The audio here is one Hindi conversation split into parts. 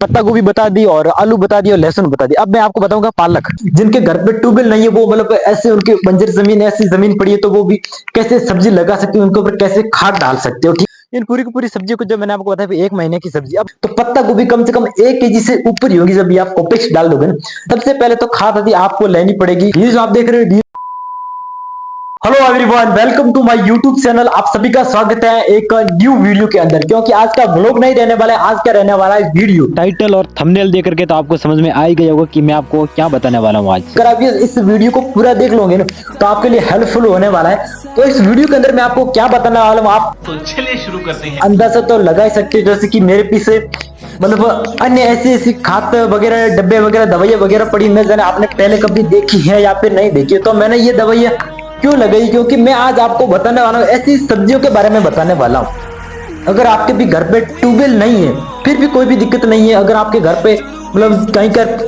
पत्ता गोभी बता दी और आलू बता दी और लहसुन बता दी। अब मैं आपको बताऊंगा पालक। जिनके घर पे ट्यूबवेल नहीं है वो मतलब ऐसे उनके बंजर जमीन ऐसी जमीन पड़ी है तो वो भी कैसे सब्जी लगा सकते हो, उनके ऊपर कैसे खाद डाल सकते हो। ठीक, इन पूरी की पूरी सब्जियों को जब मैंने आपको बताया 1 महीने की सब्जी, अब तो पत्ता गोभी कम से कम 1 केजी से ऊपर ही होगी जब ये आप कॉम्पेक्स डाल दोगे ना। सबसे पहले तो खाद आदि आपको लेनी पड़ेगी। ये जो आप देख रहे हो, hello everyone, welcome to my YouTube channel. आप सभी का स्वागत है एक न्यू वीडियो के अंदर। क्योंकि आज का व्लॉग नहीं रहने वाला है, आज क्या रहने वाला है वीडियो। टाइटल और थंबनेल देख करके तो आपको समझ में आ ही गया होगा कि मैं आपको क्या बताने वाला हूँ आज। अगर आप इस वीडियो को पूरा देख लोगे ना तो आपके लिए हेल्पफुल होने वाला है। तो इस वीडियो के अंदर मैं आपको क्या बताने वाला हूँ, आप तो चलिए शुरू करते हैं। अंदाजा तो लगा ही सकते हो। जैसे कि मेरे पीछे मतलब अन्य ऐसी ऐसी खाद वगैरह, डब्बे वगैरह, दवाइयाँ वगैरह पड़ी, मैं जाने आपने पहले कभी देखी है या फिर नहीं देखी है। तो मैंने ये दवाइयाँ क्यों लगाई, क्योंकि मैं आज आपको बताने वाला हूँ ऐसी सब्जियों के बारे में बताने वाला हूँ। अगर आपके भी घर पे ट्यूबवेल नहीं है फिर भी कोई भी दिक्कत नहीं है। अगर आपके घर पे मतलब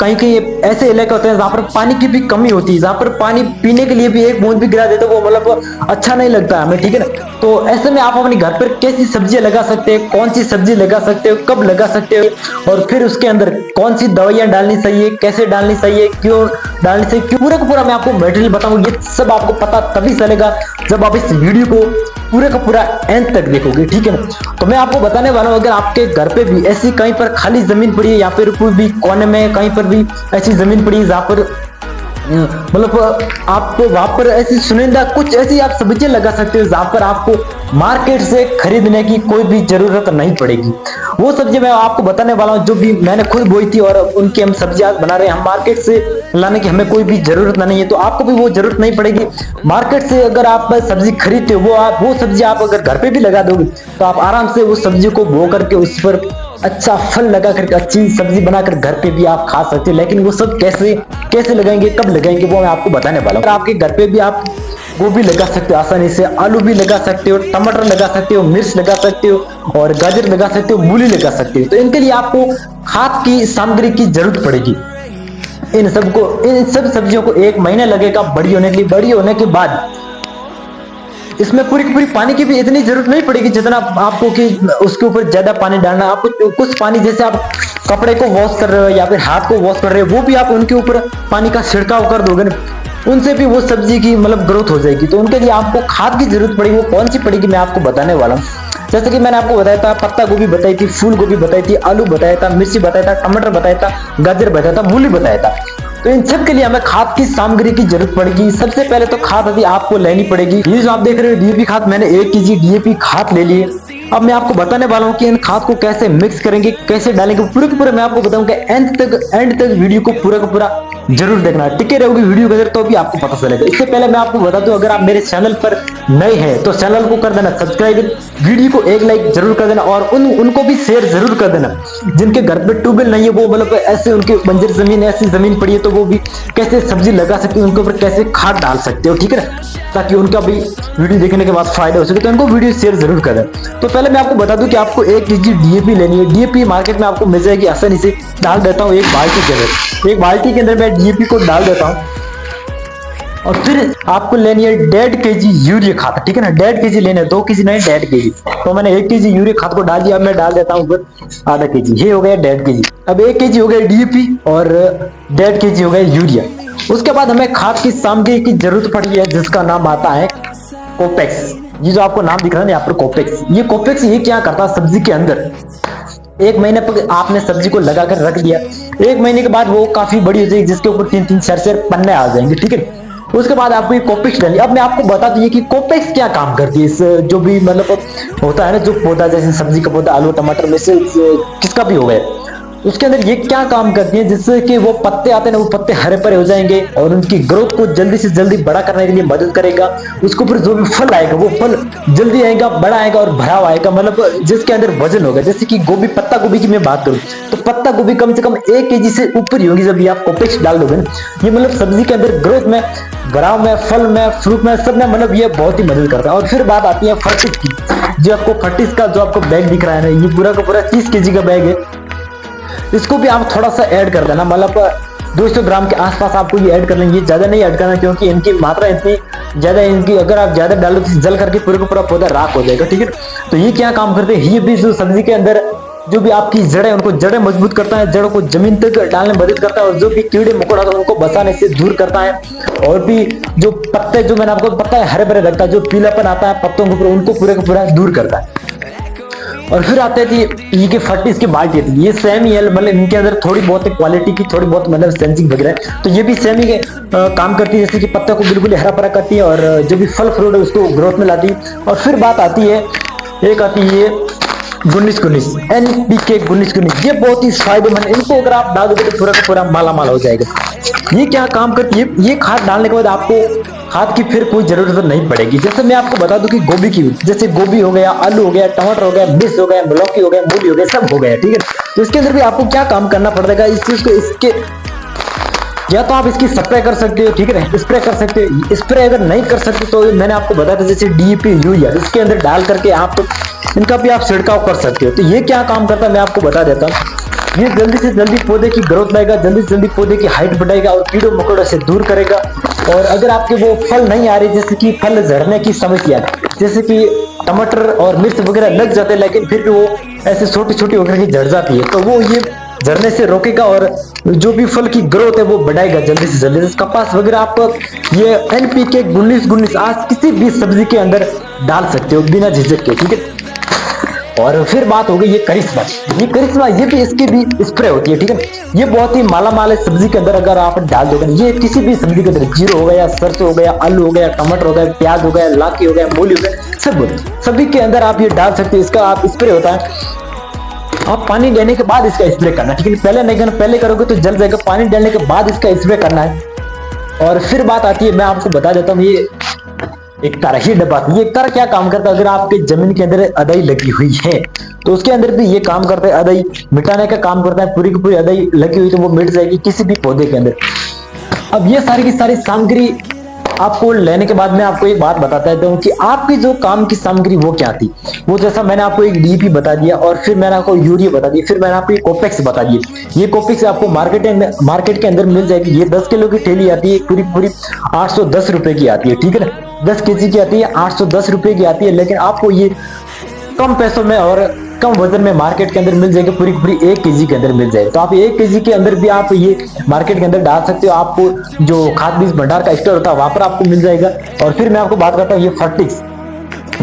कहीं ऐसे इलाके होते हैं जहाँ पर पानी की भी कमी होती है, जहाँ पर पानी पीने के लिए भी एक बूंद भी गिरा देते वो मतलब अच्छा नहीं लगता हमें, ठीक है ना। तो ऐसे में आप अपने घर पर कैसी सब्जियां लगा सकते हैं, कौन सी सब्जी लगा सकते हो, कब लगा सकते हो, और फिर उसके अंदर कौन सी दवाइयां डालनी चाहिए, कैसे डालनी चाहिए, क्यों डालनी चाहिए, क्यों, पूरा का पूरा मैं आपको मटेरियल बताऊंगा। ये सब आपको पता तभी चलेगा जब आप इस वीडियो को पूरे का पूरा एंड तक देखोगे, ठीक है ना। तो मैं आपको बताने वाला हूँ, अगर आपके घर पे भी ऐसी कहीं पर खाली जमीन पड़ी है या फिर कोई भी कोने में कहीं पर भी ऐसी जमीन पड़ी है जहाँ पर मतलब आपको वहां पर ऐसी सुनिंदा कुछ ऐसी आप सब्जियां लगा सकते हो जहां पर आपको मार्केट से खरीदने की कोई भी जरूरत नहीं पड़ेगी। वो सब्जी मैं आपको बताने वाला हूँ जो भी मैंने खुद बोई थी और उनकी हम सब्जियां बना रहे हैं। हम मार्केट से लाने की हमें कोई भी जरूरत नहीं है, तो आपको भी वो जरूरत नहीं पड़ेगी। मार्केट से अगर आप सब्जी खरीदते हो वो सब्जी आप अगर घर पे भी लगा दोगे तो आप आराम से उस सब्जी को बो करके उस पर अच्छा फल लगा करके अच्छी सब्जी बनाकर घर पे भी आप खा सकते हो। लेकिन वो सब कैसे कैसे लगाएंगे, कब लगाएंगे, वो मैं आपको बताने वाला हूँ। आपके घर पे भी आप गोभी लगा सकते हो आसानी से, आलू भी लगा सकते हो, टमाटर लगा सकते हो, मिर्च लगा सकते हो और गाजर लगा सकते हो, मूली लगा सकते हो। तो इनके लिए आपको खाद की सामग्री की जरूरत पड़ेगी। इन सब सब्जियों को 1 महीना लगेगा बड़ी होने के लिए। बड़ी होने के बाद इसमें पूरी की पूरी पानी की भी इतनी जरूरत नहीं पड़ेगी जितना आपको कि उसके ऊपर ज्यादा पानी डालना। आपको कुछ पानी, जैसे आप कपड़े को वॉश कर रहे हो या फिर हाथ को वॉश कर रहे हो, वो भी आप उनके ऊपर पानी का छिड़काव कर दोगे ना, उनसे भी वो सब्जी की मतलब ग्रोथ हो जाएगी। तो उनके लिए आपको खाद की जरूरत पड़ेगी। वो कौन सी पड़ेगी मैं आपको बताने वाला हूँ। जैसे कि मैंने आपको बताया था, पत्ता गोभी बताई थी, फूल गोभी बताई थी, आलू बताया था, मिर्ची बताया था, टमाटर बताया था, गाजर बताया था, मूली बताया था। तो इन सब के लिए हमें खाद की सामग्री की जरूरत पड़ेगी। सबसे पहले तो खाद अभी आपको लेनी पड़ेगी। ये जो आप देख रहे हो डीएपी खाद, मैंने 1 केजी डीएपी खाद ले लिए। अब मैं आपको बताने वाला हूँ कि इन खाद को कैसे मिक्स करेंगे, कैसे डालेंगे, पूरे के पूरे मैं आपको बताऊंगा। एंड तक वीडियो को पूरा का पूरा जरूर देखना, टिके रहोगे वीडियो के अंदर तो भी आपको पता चलेगा। इससे पहले मैं आपको बता दूं, अगर आप मेरे चैनल पर नए हैं तो चैनल को कर देना सब्सक्राइब, वीडियो को एक लाइक जरूर कर देना और उनको भी शेयर जरूर कर देना जिनके घर पे ट्यूबवेल नहीं है। वो मतलब ऐसे उनके बंजर जमीन ऐसी जमीन पड़ी है तो वो भी कैसे सब्जी लगा सकते हो, उनके ऊपर कैसे खाद डाल सकते हो, ठीक है ना, ताकि उनका भी वीडियो देखने के बाद फायदा हो सके। तो उनको वीडियो शेयर जरूर करें। तो पहले मैं आपको बता दूं कि आपको 1 केजी डीएपी लेनी है। डीएपी मार्केट में आपको मिल जाएगी आसानी से। डाल देता हूँ एक बाल्टी के अंदर। एक बाल्टी के अंदर मैं डीएपी को डाल देता हूँ और फिर आपको लेनी है 1.5 केजी यूरिया खाद, ठीक है ना। 1.5 केजी लेना है, 2 केजी नहीं, 1.5 केजी। तो मैंने 1 केजी यूरिया खाद को डाल दिया। अब मैं डाल देता हूँ आधा केजी, ये हो गया 1.5 केजी। अब 1 केजी हो गया डीएपी और 1.5 केजी हो गया यूरिया। उसके बाद हमें खाद की सामग्री की जरूरत पड़ी है जिसका नाम आता है कोपेक्स। ये जो आपको नाम दिख रहा है ना यहाँ पर कोपेक्स, ये कोपेक्स ये क्या करता है सब्जी के अंदर, 1 महीने पर आपने सब्जी को लगाकर रख दिया, 1 महीने के बाद वो काफी बड़ी हो जाएगी जिसके ऊपर 3-3 4-4 पन्ने आ जाएंगे, ठीक है। उसके बाद आपको ये कोपेक्स डालनी। अब मैं आपको बता दूं कि कोपेक्स क्या काम करती है। इस जो भी मतलब होता है ना, जो पौधा जैसे सब्जी का पौधा, आलू, टमाटर में से किसका भी हो गया, उसके अंदर ये क्या काम करती है, जिससे कि वो पत्ते आते हैं ना, वो पत्ते हरे भरे हो जाएंगे और उनकी ग्रोथ को जल्दी से जल्दी बड़ा करने के लिए मदद करेगा। उसके ऊपर जो भी फल आएगा वो फल जल्दी आएगा, बड़ा आएगा और भरा आएगा, मतलब जिसके अंदर वजन होगा। जैसे कि गोभी, पत्ता गोभी की मैं बात करूं तो पत्ता गोभी कम से कम 1 केजी से ऊपर ही होगी जब आप कोपेक्स डाल दोगे ना। ये मतलब सब्जी के अंदर ग्रोथ में, बढ़ाव में, फल में, फ्रूट में, सब में मतलब ये बहुत ही मदद करता है। और फिर बात आती है फर्टिस की। जो आपको फर्टिस का जो आपको बैग दिख रहा है ना, ये पूरा का पूरा 30 केजी का बैग है। इसको भी आप थोड़ा सा ऐड कर देना, मतलब 200 ग्राम के आसपास आपको ये ऐड कर लेंगे। ज्यादा नहीं ऐड करना क्योंकि इनकी मात्रा इतनी ज्यादा, इनकी अगर आप ज्यादा डालो तो जल करके पूरे का पूरा पौधा राख हो जाएगा, ठीक है। तो ये क्या काम करते हैं, ये भी जो सब्जी के अंदर जो भी आपकी जड़ें, उनको जड़ें मजबूत करता है, जड़ों को जमीन तक डालने में मदद करता है, और जो भी कीड़े मकोड़ा होता है उनको बसाने से दूर करता है। और भी जो पत्ते, जो मैंने आपको पता है हरे भरे रखता है, जो पीलापन आता है पत्तों के ऊपर, उनको पूरे का पूरा दूर करता है। और फिर आते हैं कि ये के फर्टी इसकी बाल्टी थी, ये सेम ही है, मतलब इनके अंदर थोड़ी बहुत क्वालिटी की थोड़ी बहुत मतलब सेंसिंग वगैरह है, तो ये भी सेम ही काम करती है, जैसे कि पत्ते को बिल्कुल हरा भरा करती है और जो भी फल फ्रूट है उसको ग्रोथ में लाती है। और फिर बात आती है, एक आती है 19-19 NPK 19-19, ये बहुत ही फायदेमंद, इनको अगर आप डाल दोगे तो पूरा का पूरा माला माल हो जाएगा। ये क्या काम करती है, ये खाद डालने के बाद आपको खाद की फिर कोई जरूरत नहीं पड़ेगी। जैसे मैं आपको बता दूं कि गोभी की, जैसे गोभी हो गया, आलू हो गया, टमाटर हो गया, मिर्च हो गया, लौकी हो गया, मूली हो गया, सब हो गया, ठीक है। तो इसके अंदर भी आपको क्या काम करना पड़ेगा, इस चीज को, इसके या तो आप इसकी स्प्रे कर सकते हो, ठीक है, स्प्रे कर सकते हो। स्प्रे अगर नहीं कर सकते तो मैंने आपको बताया था जैसे DAP यूरिया, इसके अंदर डाल करके आप इनका भी आप छिड़काव कर सकते हो। तो ये क्या काम करता है मैं आपको बता देता हूँ। ये जल्दी से जल्दी पौधे की ग्रोथ लाएगा, जल्दी से जल्दी पौधे की हाइट बढ़ाएगा और कीड़ों मकोड़ों से दूर करेगा। और अगर आपके वो फल नहीं आ रहे, जैसे कि फल झड़ने की समस्या, जैसे कि टमाटर और मिर्च वगैरह लग जाते हैं लेकिन फिर भी वो ऐसे छोटी छोटी होकर के झड़ जाती है, तो वो ये झड़ने से रोकेगा और जो भी फल की ग्रोथ है वो बढ़ाएगा जल्दी से जल्दी। कपास वगैरह आप ये NPK 19-19 आज किसी भी सब्जी के अंदर डाल सकते हो बिना झिझक के, ठीक है। और फिर बात हो गई ये करिश्मा, ये भी इसकी भी स्प्रे होती है, ठीक है। ये बहुत ही माला माल है सब्जी के अंदर, अगर आप डाल दोगे ये किसी भी सब्जी के अंदर, जीरो हो गया, सरसों हो गया, आलू हो गया, टमाटर हो गया, प्याज हो गया, लौकी हो गया, मूली हो गया, सभी के अंदर आप ये डाल सकते हो। इसका आप स्प्रे होता है, आप पानी देने के बाद इसका स्प्रे करना, ठीक है। पहले नहीं करना, पहले करोगे तो जल जाएगा, पानी डालने के बाद इसका स्प्रे करना है। और फिर बात आती है, मैं आपको बता देता हूँ, ये एक तारा ही डब्बा, ये एक तारा क्या काम करता है, अगर आपके जमीन के अंदर अदाई लगी हुई है तो उसके अंदर भी ये काम करता है, अदाई मिटाने का काम करता है। पूरी की पूरी अदाई लगी हुई तो वो मिट जाएगी किसी भी पौधे के अंदर। अब ये सारी की सारी सामग्री आपको लेने के बाद मैं आपको एक बात बताता हूँ कि आपकी जो काम की सामग्री वो क्या थी। वो जैसा मैंने आपको एक DAP बता दिया, और फिर मैंने आपको यूरिया बता दिया, फिर मैंने आपको एक कोपेक्स बता दिया। ये कोपेक्स आपको मार्केट के अंदर मिल जाएगी। ये 10 किलो की थैली आती है, पूरी पूरी 810 रुपए की आती है, ठीक है ना। 10 kg की आती है, 810 रुपए की आती है, लेकिन आपको ये कम पैसों में और कम वजन में मार्केट के अंदर मिल जाएगी, पूरी पूरी 1 kg के अंदर मिल जाएगी। तो आप 1 kg के अंदर भी आप ये मार्केट के अंदर डाल सकते हो। आपको जो खाद बीज भंडार का स्टोर होता है वहां पर आपको मिल जाएगा। और फिर मैं आपको बात करता हूँ ये फर्टिक्स,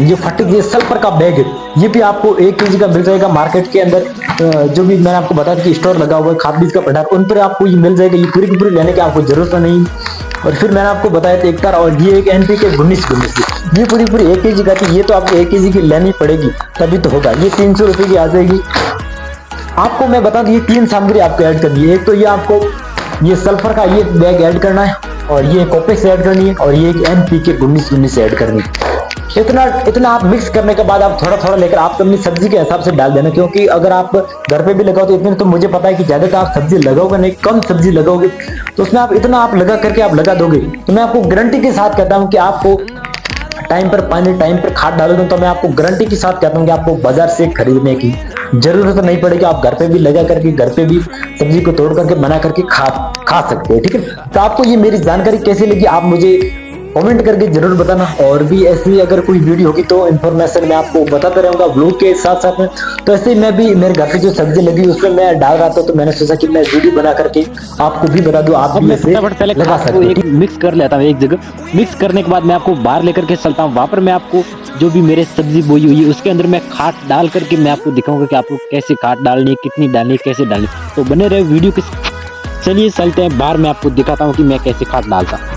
ये सल्फर का बैग है, ये भी आपको 1 kg का मिल जाएगा मार्केट के अंदर। जो भी मैंने आपको बताया कि स्टोर लगा हुआ है खाद बीज का भंडार, उन पर आपको ये मिल जाएगा। ये पूरी की पूरी लेने की आपको जरूरत नहीं। और फिर मैंने आपको बताया था एक तार, और ये एक NPK 19-19, ये पूरी पूरी 1 kg का थी। ये तो आपको 1 kg की लेनी पड़ेगी तभी तो होगा। ये 300 रुपए की आ जाएगी। आपको मैं बता दूं ये 3 सामग्री आपको ऐड करनी है। एक तो ये आपको ये सल्फर का ये बैग ऐड करना है, और ये कोपेक्स ऐड करनी है, और ये NPK 19-19 ऐड करनी है। इतना आप मिक्स करने के बाद आप थोड़ा थोड़ा लेकर आप अपनी सब्जी के हिसाब से डाल देना, क्योंकि अगर आप घर पे भी लगाओ तो इतने, तो मुझे पता है कि ज्यादा तो आप सब्जी लगाओगे नहीं, कम सब्जी लगाओगे, तो उसमें आप इतना आप लगा करके आप लगा दोगे तो मैं आपको गारंटी के साथ कहता हूँ कि आपको टाइम पर पानी, टाइम पर खाद डालोगे तो मैं आपको गारंटी के साथ कहता हूँ कि आपको बाजार से खरीदने की जरूरत नहीं पड़ेगी। आप घर पे भी लगा करके, घर पे भी सब्जी को तोड़ करके बना करके खा सकते हैं, ठीक है। तो आपको ये मेरी जानकारी कैसी लगी आप मुझे कमेंट करके जरूर बताना। और भी ऐसी अगर कोई वीडियो होगी तो इन्फॉर्मेशन मैं आपको बताता रहूंगा ब्लॉग के साथ साथ में। तो ऐसे ही मैं भी मेरे घर पे जो सब्जी लगी उसमें मैं डाल रहा था, तो मैंने सोचा कि मैं वीडियो बना करके आपको भी बता दूं, आप भी ऐसे लगा सकते हो। एक मिक्स कर लेता हूँ एक जगह, मिक्स करने के बाद मैं आपको बाहर लेकर के चलता हूँ, वहां पर मैं आपको जो भी मेरे सब्जी बोई हुई है उसके अंदर मैं खाद डाल करके मैं आपको दिखाऊंगा कि आपको कैसे खाद डालनी है, कितनी डालनी है, कैसे डालनी। तो बने रहे वीडियो के। चलिए चलते हैं बाहर, मैं आपको दिखाता हूँ कि मैं कैसे खाद डालता हूँ।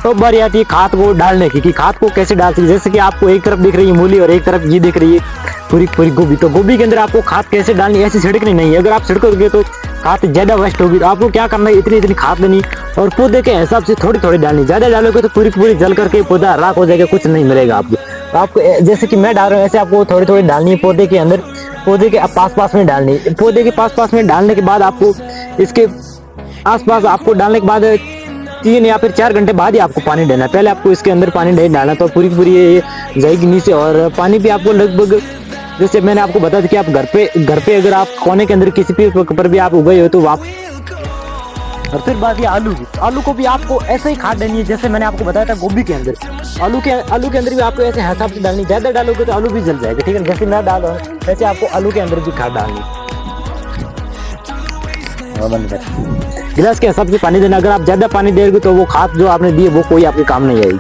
तो बारी आती है खाद को डालने की, कि खाद को कैसे डालती है। जैसे कि आपको एक तरफ दिख रही है मूली और एक तरफ ये दिख रही है पूरी पूरी गोभी, तो गोभी के अंदर आपको खाद कैसे डालनी है, ऐसे छिड़कनी नहीं है। अगर आप छिड़कोगे तो खाद ज्यादा वेस्ट होगी। तो आपको क्या करना है, इतनी खाद देनी और पौधे के हिसाब से थोड़ी थोड़ी डालनी। ज्यादा डालोगे तो पूरी पूरी जल करके पौधा राख हो जाएगा, कुछ नहीं मिलेगा आपको। तो आपको जैसे कि मैं डाल रहा हूँ ऐसे आपको थोड़ी थोड़ी डालनी है पौधे के अंदर, पौधे के पास में डालनी है। पौधे के पास में डालने के बाद आपको इसके आसपास आपको डालने के बाद 3 या फिर 4 घंटे बाद ही आपको पानी देना है। पहले आपको इसके अंदर पानी नहीं डालना, तो पूरी पूरी ये जाएगी नीचे। और पानी भी आपको लगभग, जैसे मैंने आपको बताया था कि आप घर पे अगर आप कोने के अंदर किसी भी पर भी आप उगाए हो तो आप और फिर बात ये आलू की, आलू को भी आपको ऐसे ही खाद देनी है जैसे मैंने आपको बताया था गोभी के अंदर। आलू के अंदर भी आपको ऐसे हिसाब से डालनी, ज्यादा डालोगे तो आलू भी जल जाएगा, ठीक है। जैसे मैं डाल रहा हूँ वैसे आपको आलू के अंदर भी खाद डालनी। गिलास के हिसाब से पानी देना, अगर आप ज्यादा पानी देंगे तो वो खाद जो आपने दी है वो कोई आपके काम नहीं आएगी।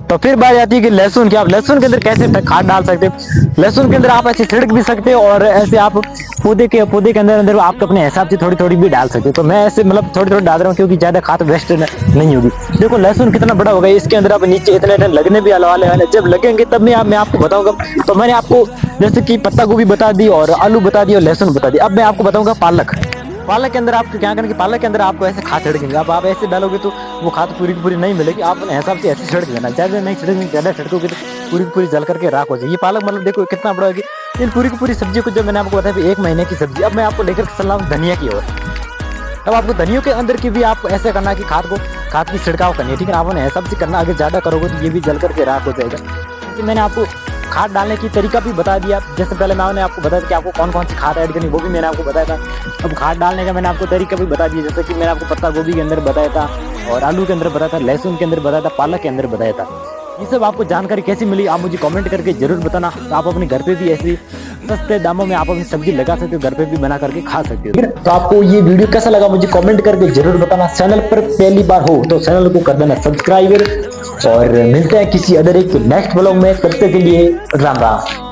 तो फिर बात आती है कि लहसुन की, आप लहसुन के अंदर कैसे खाद डाल सकते हैं। लहसुन के अंदर आप ऐसे छिड़क भी सकते हो और ऐसे आप पौधे के अंदर आप अपने हिसाब से थोड़ी थोड़ी भी डाल सकते हो। तो मैं ऐसे मतलब थोड़ी थोड़ी डाल रहा हूँ क्योंकि ज्यादा खाद वेस्ट नहीं होगी। देखो लहसुन कितना बड़ा होगा, इसके अंदर आप नीचे इतने लगने भी वाले वाले, जब लगेंगे तब मैं आपको बताऊंगा। तो मैंने आपको जैसे कि पत्ता गोभी बता दी और आलू बता दी और लहसुन बता दी। अब मैं आपको बताऊंगा पालक। पालक के अंदर आपको क्या करना कि पालक के अंदर आपको ऐसे खाद छिड़केंगे। अब आप ऐसे डालोगे तो वो खाद पूरी की पूरी नहीं मिलेगी, आप अपने हिसाब से ऐसे छिड़क देना। ज्यादा नहीं छिड़केंगे, ज्यादा छिड़कोगे तो पूरी की पूरी जल करके राख हो जाएगी। ये पालक मतलब देखो कितना बड़ा होगी। इन पूरी की पूरी सब्जी को जब मैंने आपको बताया 1 महीने की सब्जी। अब मैं आपको लेकर चल रहा हूँ धनिया की ओर। अब आपको धनिया के अंदर की भी आप ऐसे करना कि खाद की छिड़काव करनी है, ठीक है। आप अपने हिसाब से करना, अगर ज्यादा करोगे तो ये भी जल करके राख हो जाएगा। क्योंकि मैंने आपको खाद डालने की तरीका भी बता दिया। जैसे पहले मैंने आपको बताया कि आपको कौन कौन सी खाद ऐड करनी, वो भी मैंने आपको बताया था। अब खाद डालने का मैंने आपको तरीका भी बता दिया, जैसे कि मैंने आपको पत्ता गोभी के अंदर बताया था और आलू के अंदर बताया था, लहसुन के अंदर बताया था, पालक के अंदर बताया था। ये सब आपको जानकारी कैसी मिली आप मुझे कमेंट करके जरूर बताना। तो आप अपने घर पे भी ऐसी सस्ते दामों में आप अपनी सब्जी लगा सकते हो, घर पे भी बना करके खा सकते हो। तो आपको ये वीडियो कैसा लगा मुझे कमेंट करके जरूर बताना। चैनल पर पहली बार हो तो चैनल को कर देना सब्सक्राइब और मिलते हैं किसी अदर एक नेक्स्ट ब्लॉग में। तब तक के लिए राम राम।